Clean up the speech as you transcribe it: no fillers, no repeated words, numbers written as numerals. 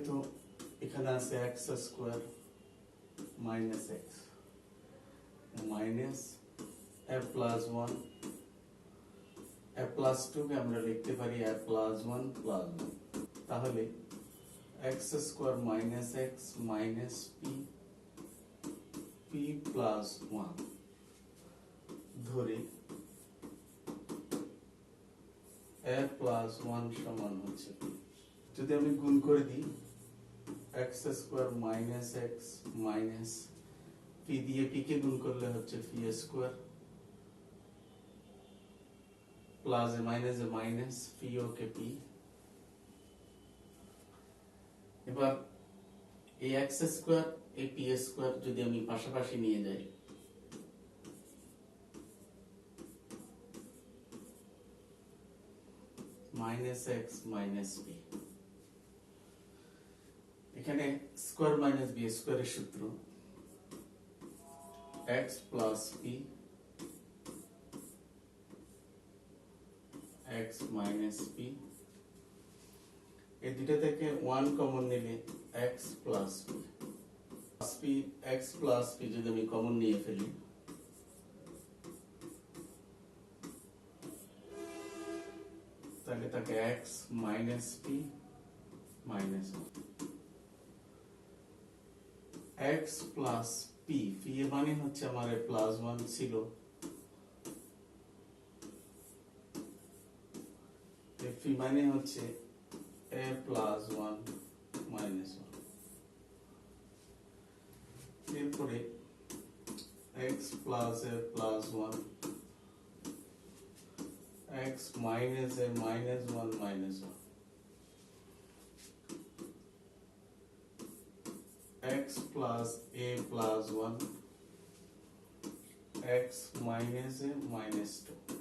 তো এখানে আছে x square minus x minus a plus one a plus two কে আমরা লিখতে পারি a plus one plus one. তাহলে x square minus x minus p p plus one ধরে এ প্লাস ওয়ান সমান হচ্ছে পি। যদি আমি গুণ করে দিই x square minus x minus P দিয়ে পি কে গুণ করলে হচ্ছে পি স্কোয়ার প্লাস এ মাইনাস পি ওকে পি। এবার এই এক্স স্কোয়ার এই পি স্কোয়ার যদি আমি পাশাপাশি নিয়ে যাই মাইনাস এক্স মাইনাস পি, এখানে স্কোয়ার মাইনাস বি স্কোয়ারের সূত্র x plus P x minus P. এই দুটো থেকে ওয়ান কমন নিলে x plus P x plus P যদি আমি কমন নিয়ে ফেলি তাহলে তাকে x minus P minus x plus P P এর মানে হচ্ছে আমার প্লাস ওয়ান ছিল, পি মানে হচ্ছে এ প্লাস ওয়ান মাইনাস ওয়ান। এরপরে x plus A plus one x minus A minus one minus one x plus a plus 1 x minus a minus 2